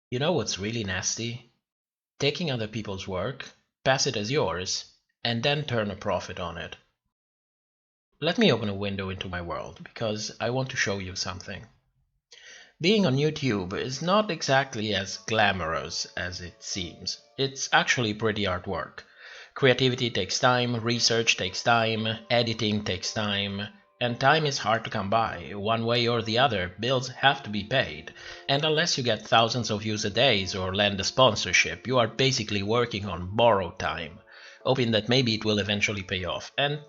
You know what's really nasty? Taking other people's work, pass it as yours, and then turn a profit on it. Let me open a window into my world, because I want to show you something. Being on YouTube is not exactly as glamorous as it seems. It's actually pretty hard work. Creativity takes time, research takes time, editing takes time, and time is hard to come by. One way or the other, bills have to be paid. And unless you get thousands of views a day or land a sponsorship, you are basically working on borrowed time, hoping that maybe it will eventually pay off. And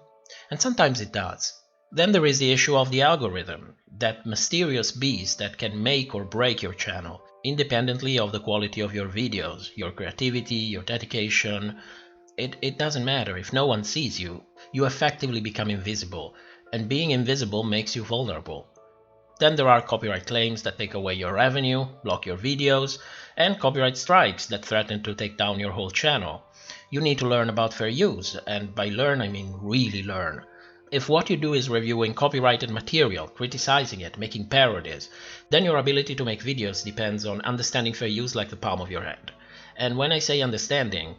sometimes it does. Then there is the issue of the algorithm, that mysterious beast that can make or break your channel, independently of the quality of your videos, your creativity, your dedication. It doesn't matter. If no one sees you, you effectively become invisible, and being invisible makes you vulnerable. Then there are copyright claims that take away your revenue, block your videos, and copyright strikes that threaten to take down your whole channel. You need to learn about fair use, and by learn I mean really learn. If what you do is reviewing copyrighted material, criticizing it, making parodies, then your ability to make videos depends on understanding fair use like the palm of your hand. And when I say understanding,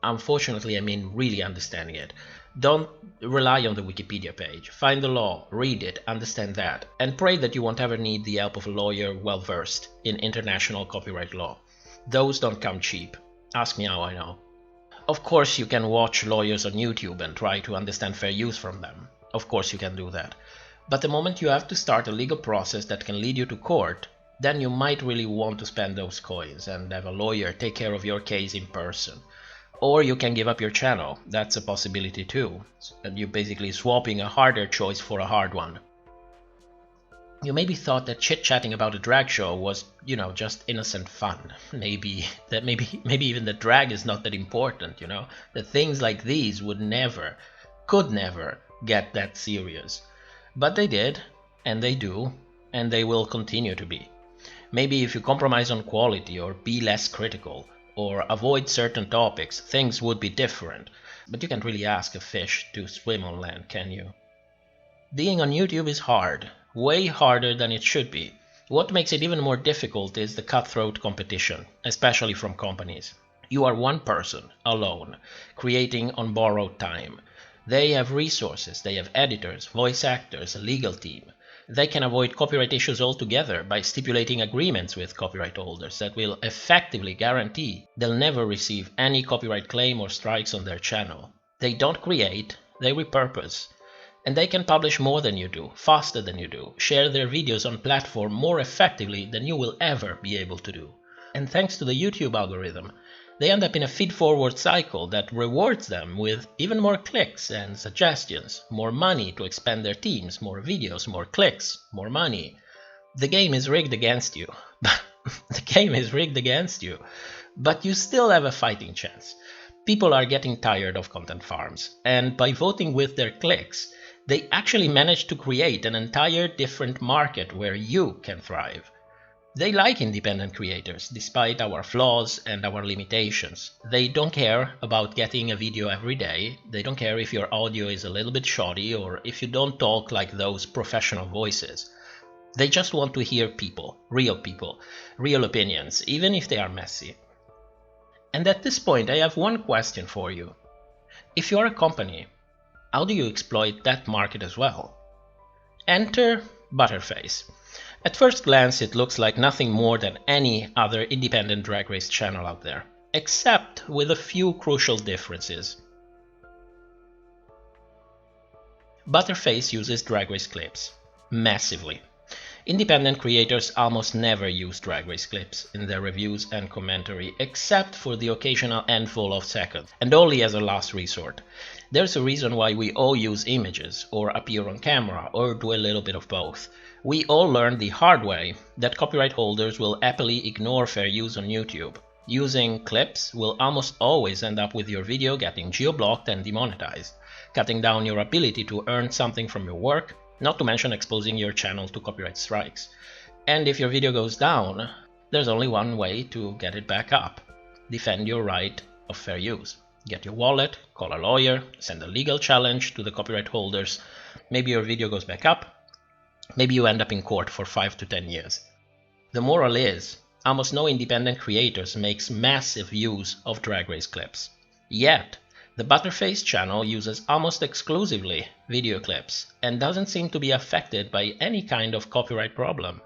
unfortunately I mean really understanding it. Don't rely on the Wikipedia page. Find the law, read it, understand that, and pray that you won't ever need the help of a lawyer well versed in international copyright law. Those don't come cheap. Ask me how I know. Of course you can watch lawyers on YouTube and try to understand fair use from them. Of course you can do that. But the moment you have to start a legal process that can lead you to court, then you might really want to spend those coins and have a lawyer take care of your case in person. Or you can give up your channel. That's a possibility too. And you're basically swapping a harder choice for a hard one. You maybe thought that chit-chatting about a drag show was, just innocent fun. Maybe even the drag is not that important, That things like these could never get that serious. But they did, and they do, and they will continue to be. Maybe if you compromise on quality or be less critical, or avoid certain topics, things would be different. But you can't really ask a fish to swim on land, can you? Being on YouTube is hard, way harder than it should be. What makes it even more difficult is the cutthroat competition, especially from companies. You are one person, alone, creating on borrowed time. They have resources, they have editors, voice actors, a legal team. They can avoid copyright issues altogether by stipulating agreements with copyright holders that will effectively guarantee they'll never receive any copyright claim or strikes on their channel. They don't create, they repurpose. And they can publish more than you do, faster than you do, share their videos on platform more effectively than you will ever be able to do. And thanks to the YouTube algorithm, they end up in a feed-forward cycle that rewards them with even more clicks and suggestions, more money to expand their teams, more videos, more clicks, more money. The game is rigged against you. The game is rigged against you. But you still have a fighting chance. People are getting tired of content farms, and by voting with their clicks, they actually manage to create an entire different market where you can thrive. They like independent creators, despite our flaws and our limitations. They don't care about getting a video every day. They don't care if your audio is a little bit shoddy or if you don't talk like those professional voices. They just want to hear people, real opinions, even if they are messy. And at this point, I have one question for you. If you're a company, how do you exploit that market as well? Enter Butterface. At first glance, it looks like nothing more than any other independent drag race channel out there, except with a few crucial differences. Butterface uses drag race clips, massively. Independent creators almost never use drag race clips in their reviews and commentary, except for the occasional handful of seconds, and only as a last resort. There's a reason why we all use images, or appear on camera, or do a little bit of both. We all learned the hard way that copyright holders will happily ignore fair use on YouTube. Using clips will almost always end up with your video getting geo-blocked and demonetized, cutting down your ability to earn something from your work, not to mention exposing your channel to copyright strikes. And if your video goes down, there's only one way to get it back up. Defend your right of fair use. Get your wallet, call a lawyer, send a legal challenge to the copyright holders. Maybe your video goes back up. Maybe you end up in court for 5 to 10 years. The moral is, almost no independent creators makes massive use of Drag Race clips. Yet, the Butterface channel uses almost exclusively video clips and doesn't seem to be affected by any kind of copyright problem.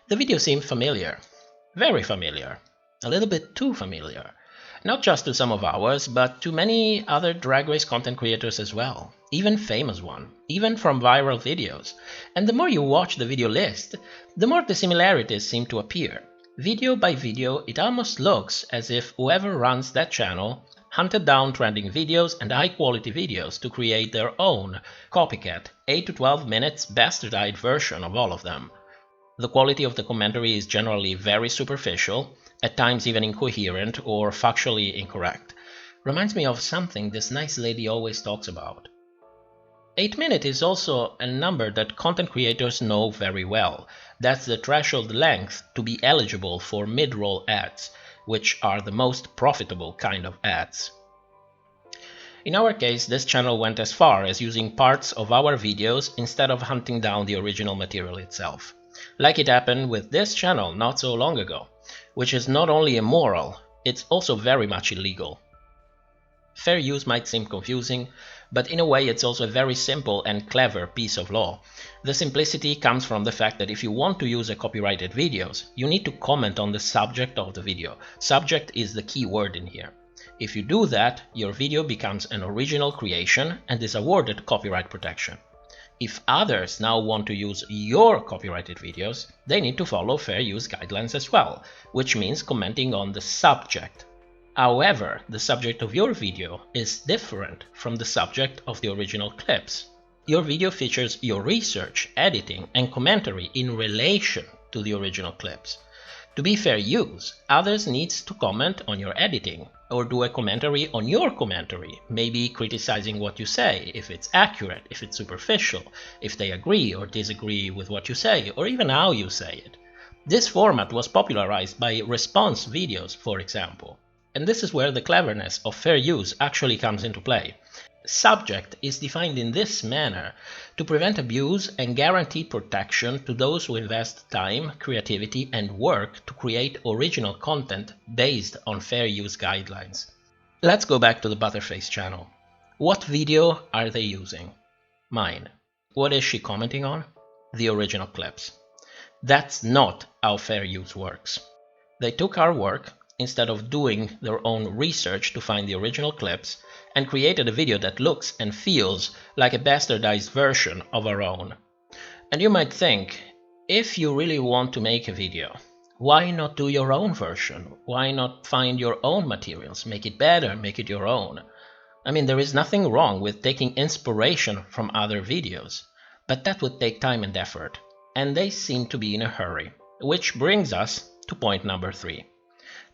The video seemed familiar, very familiar, a little bit too familiar. Not just to some of ours, but to many other Drag Race content creators as well, even famous ones, even from viral videos. And the more you watch the video list, the more the similarities seem to appear. Video by video, it almost looks as if whoever runs that channel hunted down trending videos and high-quality videos to create their own copycat, 8 to 12 minutes bastardized version of all of them. The quality of the commentary is generally very superficial, at times even incoherent or factually incorrect. Reminds me of something this nice lady always talks about. 8 minutes is also a number that content creators know very well. That's the threshold length to be eligible for mid-roll ads, which are the most profitable kind of ads. In our case, this channel went as far as using parts of our videos instead of hunting down the original material itself. Like it happened with this channel not so long ago, which is not only immoral, it's also very much illegal. Fair use might seem confusing, but in a way it's also a very simple and clever piece of law. The simplicity comes from the fact that if you want to use a copyrighted videos, you need to comment on the subject of the video. Subject is the key word in here. If you do that, your video becomes an original creation and is awarded copyright protection. If others now want to use your copyrighted videos, they need to follow fair use guidelines as well, which means commenting on the subject. However, the subject of your video is different from the subject of the original clips. Your video features your research, editing, and commentary in relation to the original clips. To be fair use, others need to comment on your editing, or do a commentary on your commentary, maybe criticizing what you say, if it's accurate, if it's superficial, if they agree or disagree with what you say, or even how you say it. This format was popularized by response videos, for example. And this is where the cleverness of fair use actually comes into play. Subject is defined in this manner to prevent abuse and guarantee protection to those who invest time, creativity, and work to create original content based on fair use guidelines. Let's go back to the Butterface channel. What video are they using? Mine. What is she commenting on? The original clips. That's not how fair use works. They took our work, instead of doing their own research to find the original clips, and created a video that looks and feels like a bastardized version of our own. And you might think, if you really want to make a video, why not do your own version? Why not find your own materials, make it better, make it your own? I mean, there is nothing wrong with taking inspiration from other videos, but that would take time and effort, and they seem to be in a hurry. Which brings us to point number 3.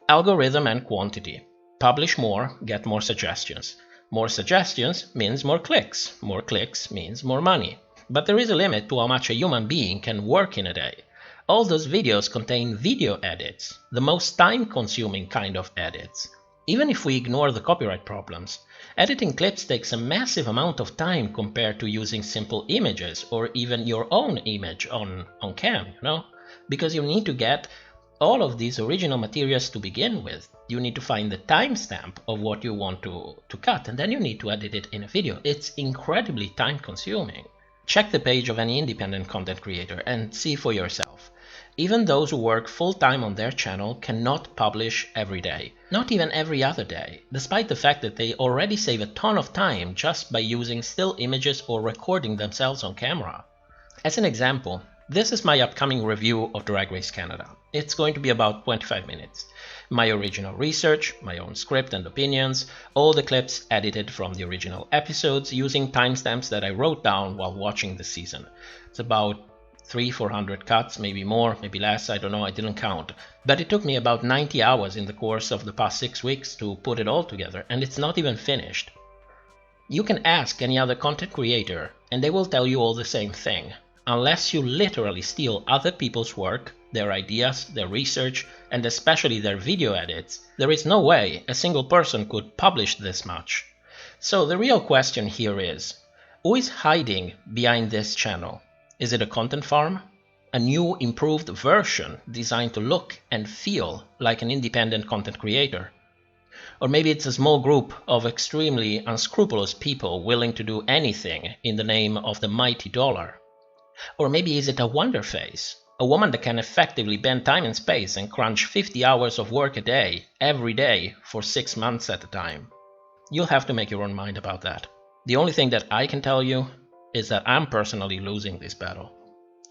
Algorithm and quantity. Publish more, get more suggestions. More suggestions means more clicks. More clicks means more money. But there is a limit to how much a human being can work in a day. All those videos contain video edits, the most time-consuming kind of edits. Even if we ignore the copyright problems, editing clips takes a massive amount of time compared to using simple images or even your own image on cam, Because you need to get all of these original materials to begin with. You need to find the timestamp of what you want to cut, and then you need to edit it in a video. It's incredibly time consuming. Check the page of any independent content creator and see for yourself. Even those who work full-time on their channel cannot publish every day, not even every other day, despite the fact that they already save a ton of time just by using still images or recording themselves on camera. As an example, this is my upcoming review of Drag Race Canada. It's going to be about 25 minutes. My original research, my own script and opinions, all the clips edited from the original episodes using timestamps that I wrote down while watching the season. It's about 300-400 cuts, maybe more, maybe less, I don't know, I didn't count. But it took me about 90 hours in the course of the past 6 weeks to put it all together, and it's not even finished. You can ask any other content creator, and they will tell you all the same thing. Unless you literally steal other people's work, their ideas, their research, and especially their video edits, there is no way a single person could publish this much. So the real question here is, who is hiding behind this channel? Is it a content farm? A new, improved version designed to look and feel like an independent content creator. Or maybe it's a small group of extremely unscrupulous people willing to do anything in the name of the mighty dollar. Or maybe is it a Wonderface, a woman that can effectively bend time and space and crunch 50 hours of work a day, every day, for 6 months at a time. You'll have to make your own mind about that. The only thing that I can tell you is that I'm personally losing this battle.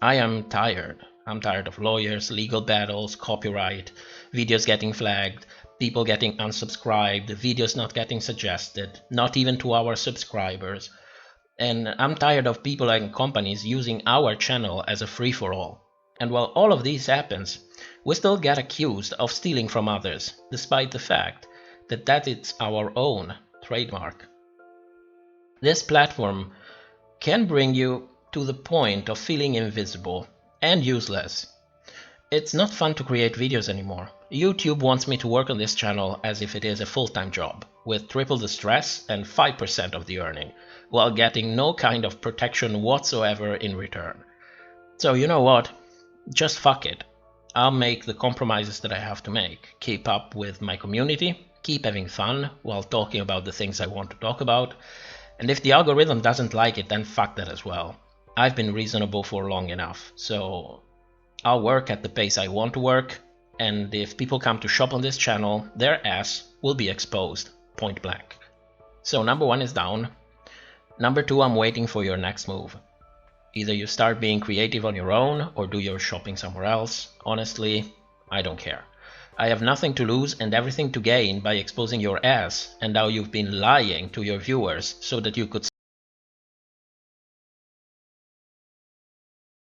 I am tired. I'm tired of lawyers, legal battles, copyright, videos getting flagged, people getting unsubscribed, videos not getting suggested, not even to our subscribers. And I'm tired of people and companies using our channel as a free-for-all. And while all of this happens, we still get accused of stealing from others, despite the fact that is our own trademark. This platform can bring you to the point of feeling invisible and useless. It's not fun to create videos anymore. YouTube wants me to work on this channel as if it is a full-time job, with triple the stress and 5% of the earning, while getting no kind of protection whatsoever in return. So you know what? Just fuck it. I'll make the compromises that I have to make. Keep up with my community, keep having fun while talking about the things I want to talk about, and if the algorithm doesn't like it, then fuck that as well. I've been reasonable for long enough, so I'll work at the pace I want to work, and if people come to shop on this channel, their ass will be exposed, point blank. So number 1 is down. Number 2, I'm waiting for your next move. Either you start being creative on your own or do your shopping somewhere else. Honestly, I don't care. I have nothing to lose and everything to gain by exposing your ass, and now you've been lying to your viewers so that you could